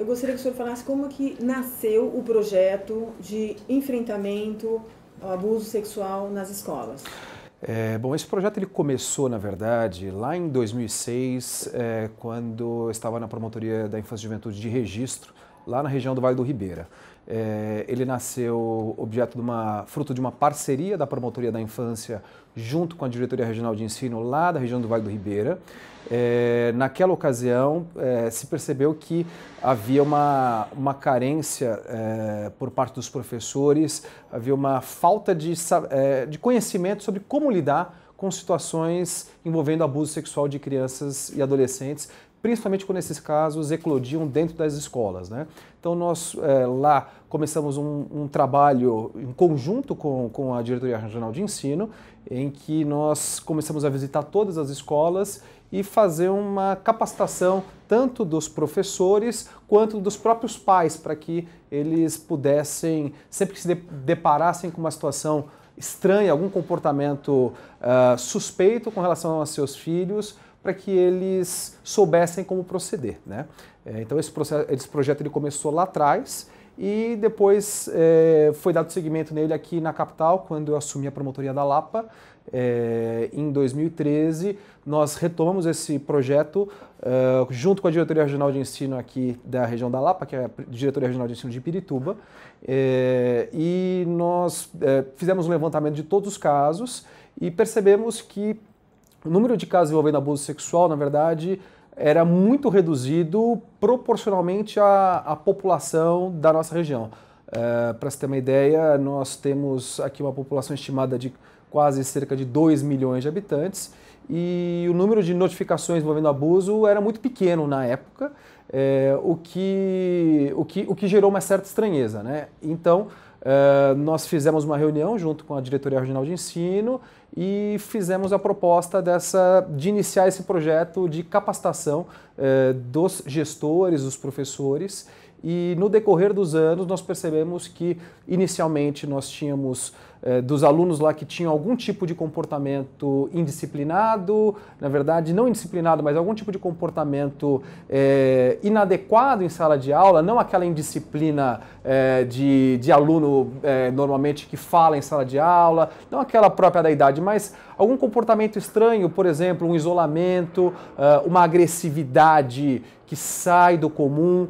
gostaria que o senhor falasse como que nasceu o projeto de enfrentamento ao abuso sexual nas escolas. Bom, esse projeto ele começou, na verdade, lá em 2006, quando eu estava na Promotoria da Infância e Juventude de Registro, lá na região do Vale do Ribeira. Ele nasceu fruto de uma parceria da Promotoria da Infância junto com a Diretoria Regional de Ensino lá da região do Vale do Ribeira. Naquela ocasião, se percebeu que havia uma carência por parte dos professores, havia uma falta de conhecimento sobre como lidar com situações envolvendo abuso sexual de crianças e adolescentes, principalmente quando esses casos eclodiam dentro das escolas, né? Então nós lá começamos um trabalho em conjunto com a Diretoria Regional de Ensino, em que nós começamos a visitar todas as escolas e fazer uma capacitação tanto dos professores quanto dos próprios pais, para que eles pudessem, sempre que se deparassem com uma situação estranha, algum comportamento suspeito com relação aos seus filhos, para que eles soubessem como proceder, né? Então esse projeto ele começou lá atrás e depois foi dado seguimento nele aqui na capital, quando eu assumi a promotoria da Lapa. Em 2013, nós retomamos esse projeto junto com a Diretoria Regional de Ensino aqui da região da Lapa, que é a Diretoria Regional de Ensino de Pirituba, e nós fizemos um levantamento de todos os casos e percebemos que o número de casos envolvendo abuso sexual, na verdade, era muito reduzido proporcionalmente à população da nossa região. Para você ter uma ideia, nós temos aqui uma população estimada de quase cerca de 2 milhões de habitantes e o número de notificações envolvendo abuso era muito pequeno na época, o que gerou uma certa estranheza, né? Então, nós fizemos uma reunião junto com a Diretoria Regional de Ensino e fizemos a proposta de iniciar esse projeto de capacitação dos gestores, dos professores, e no decorrer dos anos nós percebemos que inicialmente nós tínhamos dos alunos lá que tinham algum tipo de comportamento indisciplinado, na verdade não indisciplinado, mas algum tipo de comportamento inadequado em sala de aula, não aquela indisciplina de aluno normalmente que fala em sala de aula, não aquela própria da idade, mas algum comportamento estranho, por exemplo, um isolamento, uma agressividade que sai do comum,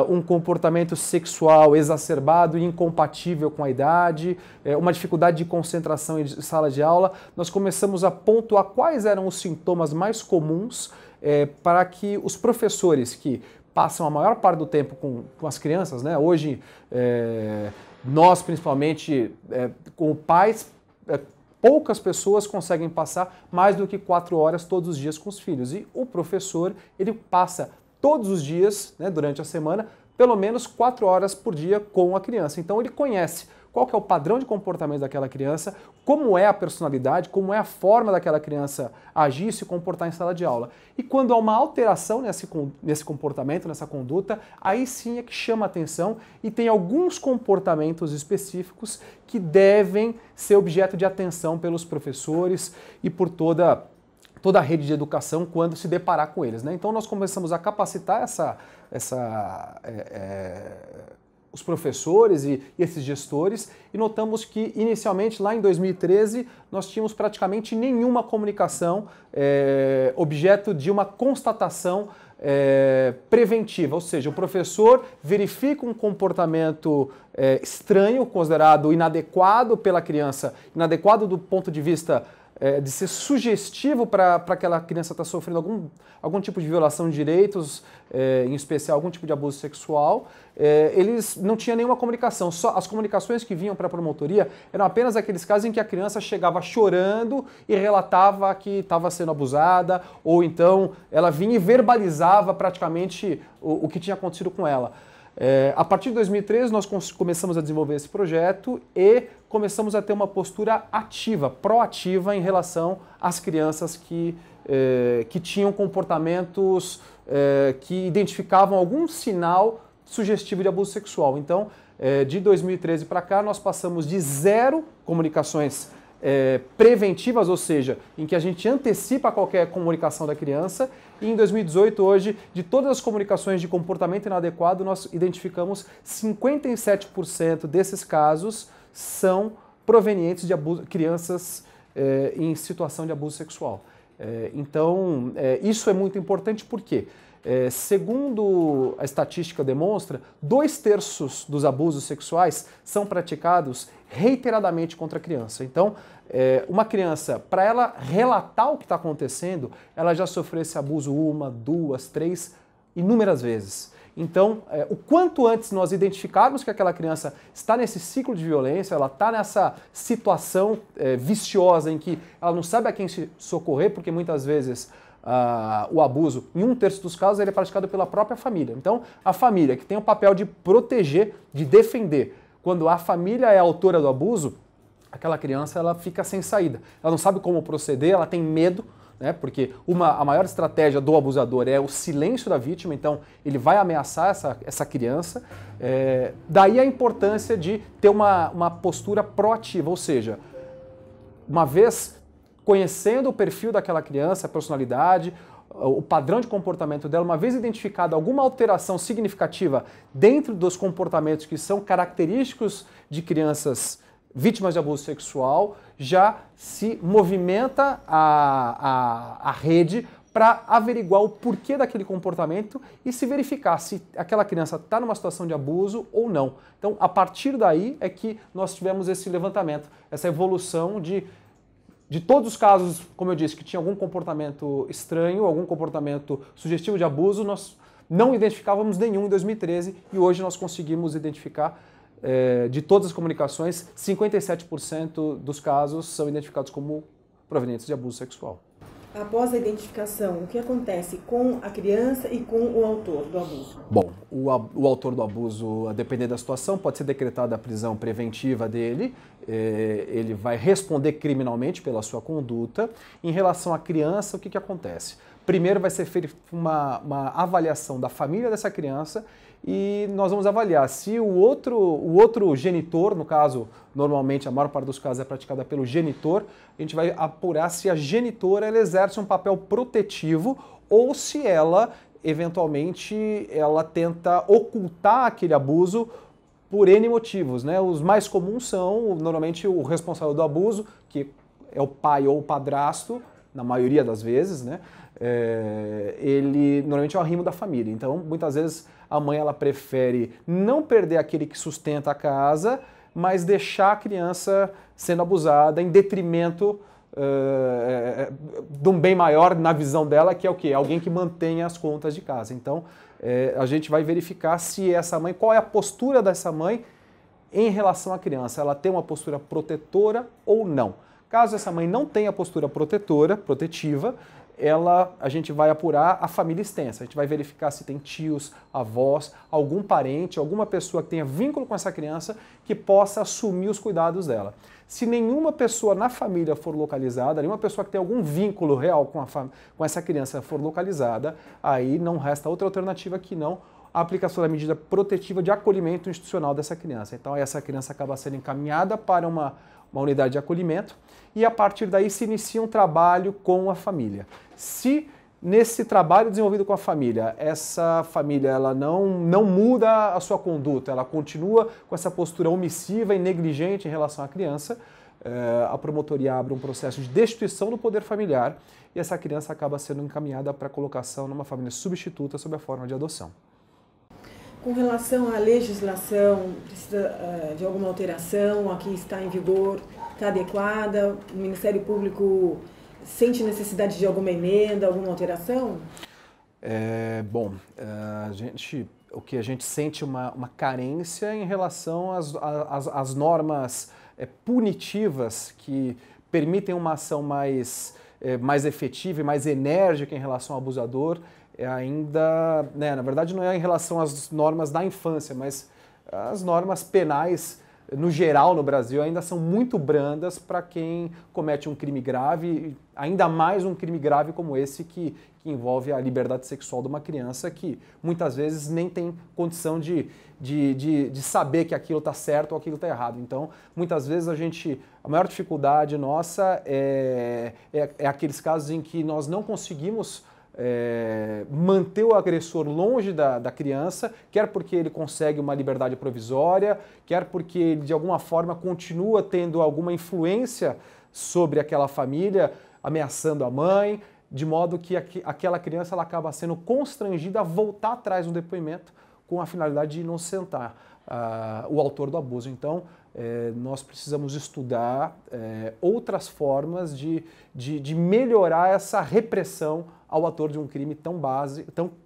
um comportamento sexual exacerbado e incompatível com a idade, uma dificuldade de concentração em sala de aula. Nós começamos a pontuar quais eram os sintomas mais comuns para que os professores que passam a maior parte do tempo com as crianças, né? Hoje, nós principalmente, como pais, poucas pessoas conseguem passar mais do que 4 horas todos os dias com os filhos. E o professor, ele passa todos os dias, né, durante a semana, pelo menos 4 horas por dia com a criança. Então ele conhece qual que é o padrão de comportamento daquela criança, como é a personalidade, como é a forma daquela criança agir e se comportar em sala de aula. E quando há uma alteração nesse comportamento, nessa conduta, aí sim é que chama a atenção e tem alguns comportamentos específicos que devem ser objeto de atenção pelos professores e por toda a rede de educação quando se deparar com eles, né? Então nós começamos a capacitar os professores e esses gestores e notamos que inicialmente lá em 2013 nós tínhamos praticamente nenhuma comunicação objeto de uma constatação preventiva, ou seja, o professor verifica um comportamento estranho, considerado inadequado pela criança, inadequado do ponto de vista de ser sugestivo para aquela criança estar sofrendo algum tipo de violação de direitos, em especial algum tipo de abuso sexual, eles não tinham nenhuma comunicação. Só as comunicações que vinham para a promotoria eram apenas aqueles casos em que a criança chegava chorando e relatava que estava sendo abusada, ou então ela vinha e verbalizava praticamente o que tinha acontecido com ela. A partir de 2013 nós começamos a desenvolver esse projeto e começamos a ter uma postura ativa, proativa em relação às crianças que tinham comportamentos que identificavam algum sinal sugestivo de abuso sexual. Então, de 2013 para cá, nós passamos de 0 comunicações preventivas, ou seja, em que a gente antecipa qualquer comunicação da criança. E em 2018, hoje, de todas as comunicações de comportamento inadequado, nós identificamos 57% desses casos são provenientes de crianças em situação de abuso sexual. Então, isso é muito importante porque, segundo a estatística demonstra, 2/3 dos abusos sexuais são praticados reiteradamente contra a criança. Então, uma criança, para ela relatar o que está acontecendo, ela já sofreu esse abuso 1, 2, 3, inúmeras vezes. Então, o quanto antes nós identificarmos que aquela criança está nesse ciclo de violência, ela está nessa situação viciosa em que ela não sabe a quem se socorrer, porque muitas vezes o abuso, em 1/3 dos casos, ele é praticado pela própria família. Então, a família, que tem o papel de proteger, de defender, quando a família é a autora do abuso, aquela criança ela fica sem saída. Ela não sabe como proceder, ela tem medo, né? Porque a maior estratégia do abusador é o silêncio da vítima, então ele vai ameaçar essa criança. Daí a importância de ter uma postura proativa, ou seja, uma vez conhecendo o perfil daquela criança, a personalidade, o padrão de comportamento dela, uma vez identificada alguma alteração significativa dentro dos comportamentos que são característicos de crianças vítimas de abuso sexual, já se movimenta a rede para averiguar o porquê daquele comportamento e se verificar se aquela criança está numa situação de abuso ou não. Então, a partir daí é que nós tivemos esse levantamento, essa evolução de todos os casos, como eu disse, que tinha algum comportamento estranho, algum comportamento sugestivo de abuso, nós não identificávamos nenhum em 2013 e hoje nós conseguimos identificar de todas as comunicações, 57% dos casos são identificados como provenientes de abuso sexual. Após a identificação, o que acontece com a criança e com o autor do abuso? Bom, o autor do abuso, a depender da situação, pode ser decretada a prisão preventiva dele, ele vai responder criminalmente pela sua conduta. Em relação à criança, o que acontece? Primeiro vai ser feita uma avaliação da família dessa criança e nós vamos avaliar se o outro genitor, no caso, normalmente a maior parte dos casos é praticada pelo genitor, a gente vai apurar se a genitora ela exerce um papel protetivo ou se ela, eventualmente, ela tenta ocultar aquele abuso por N motivos, né? Os mais comuns são, normalmente, o responsável do abuso, que é o pai ou o padrasto, na maioria das vezes, né? Ele normalmente é o arrimo da família. Então, muitas vezes, a mãe ela prefere não perder aquele que sustenta a casa, mas deixar a criança sendo abusada em detrimento de um bem maior na visão dela, que é o quê? Alguém que mantenha as contas de casa. Então, a gente vai verificar se essa mãe, qual é a postura dessa mãe em relação à criança. Ela tem uma postura protetora ou não. Caso essa mãe não tenha postura protetiva, a gente vai apurar a família extensa. A gente vai verificar se tem tios, avós, algum parente, alguma pessoa que tenha vínculo com essa criança que possa assumir os cuidados dela. Se nenhuma pessoa na família for localizada, nenhuma pessoa que tem algum vínculo real com essa criança for localizada, aí não resta outra alternativa que não a aplicação da medida protetiva de acolhimento institucional dessa criança. Então, essa criança acaba sendo encaminhada para uma unidade de acolhimento e, a partir daí, se inicia um trabalho com a família. Se nesse trabalho desenvolvido com a família, essa família ela não muda a sua conduta, ela continua com essa postura omissiva e negligente em relação à criança, a promotoria abre um processo de destituição do poder familiar e essa criança acaba sendo encaminhada para colocação numa família substituta sob a forma de adoção. Com relação à legislação, precisa de alguma alteração? Aqui está em vigor, está adequada? O Ministério Público sente necessidade de alguma emenda, alguma alteração? O que a gente sente uma carência em relação às normas punitivas que permitem uma ação mais efetiva e mais enérgica em relação ao abusador. Ainda, né, na verdade não é em relação às normas da infância, mas as normas penais no geral no Brasil, ainda são muito brandas para quem comete um crime grave, ainda mais um crime grave como esse que envolve a liberdade sexual de uma criança que muitas vezes nem tem condição de saber que aquilo está certo ou aquilo está errado. Então, muitas vezes a maior dificuldade nossa é aqueles casos em que nós não conseguimos manter o agressor longe da criança, quer porque ele consegue uma liberdade provisória, quer porque ele de alguma forma continua tendo alguma influência sobre aquela família, ameaçando a mãe, de modo que aquela criança ela acaba sendo constrangida a voltar atrás no depoimento com a finalidade de inocentar o autor do abuso. Então, nós precisamos estudar outras formas de melhorar essa repressão ao autor de um crime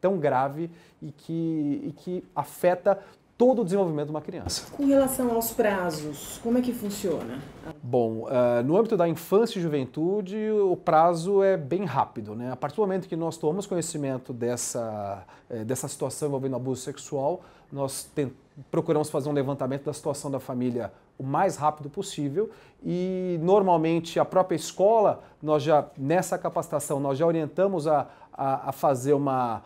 tão grave e que afeta todo o desenvolvimento de uma criança. Com relação aos prazos, como é que funciona? Bom, no âmbito da infância e juventude, o prazo é bem rápido, né? A partir do momento que nós tomamos conhecimento dessa situação envolvendo abuso sexual, nós procuramos fazer um levantamento da situação da família o mais rápido possível e, normalmente, a própria escola, nessa capacitação, nós já orientamos a fazer uma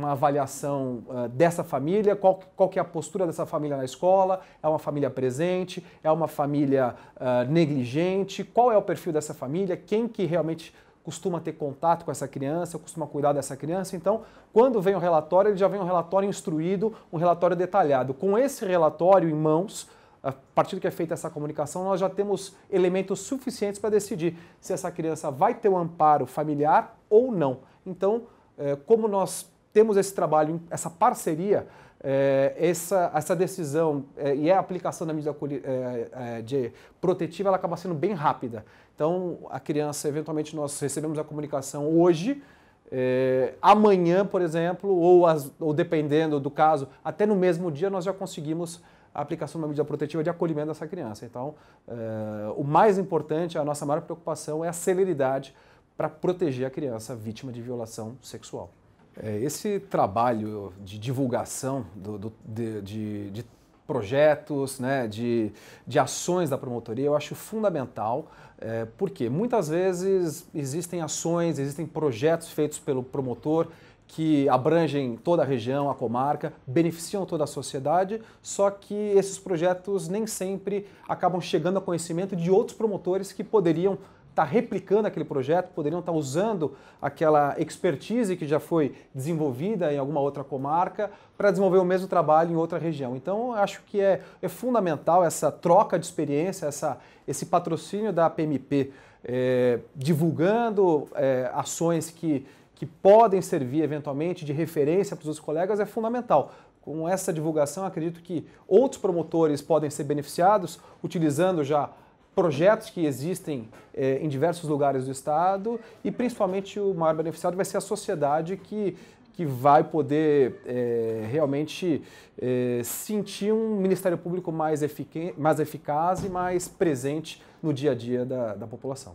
avaliação dessa família, qual que é a postura dessa família na escola, é uma família presente, é uma família negligente, qual é o perfil dessa família, quem que realmente costuma ter contato com essa criança, costuma cuidar dessa criança. Então, quando vem o relatório, ele já vem um relatório instruído, um relatório detalhado. Com esse relatório em mãos, a partir do que é feita essa comunicação, nós já temos elementos suficientes para decidir se essa criança vai ter um amparo familiar ou não. Então, como nós temos esse trabalho, essa parceria, essa decisão e a aplicação da medida protetiva, ela acaba sendo bem rápida. Então, a criança, eventualmente, nós recebemos a comunicação hoje, amanhã, por exemplo, ou dependendo do caso, até no mesmo dia nós já conseguimos a aplicação de uma medida protetiva de acolhimento dessa criança. Então, o mais importante, a nossa maior preocupação é a celeridade para proteger a criança vítima de violação sexual. Esse trabalho de divulgação de projetos, né, de ações da promotoria, eu acho fundamental, porque muitas vezes existem ações, existem projetos feitos pelo promotor que abrangem toda a região, a comarca, beneficiam toda a sociedade, só que esses projetos nem sempre acabam chegando a conhecimento de outros promotores que poderiam estar replicando aquele projeto, poderiam estar usando aquela expertise que já foi desenvolvida em alguma outra comarca para desenvolver o mesmo trabalho em outra região. Então, acho que é fundamental essa troca de experiência, esse patrocínio da PMP, divulgando ações que podem servir eventualmente de referência para os outros colegas, é fundamental. Com essa divulgação, acredito que outros promotores podem ser beneficiados utilizando já projetos que existem em diversos lugares do estado e principalmente o maior beneficiado vai ser a sociedade que vai poder realmente sentir um Ministério Público mais eficaz e mais presente no dia a dia da população.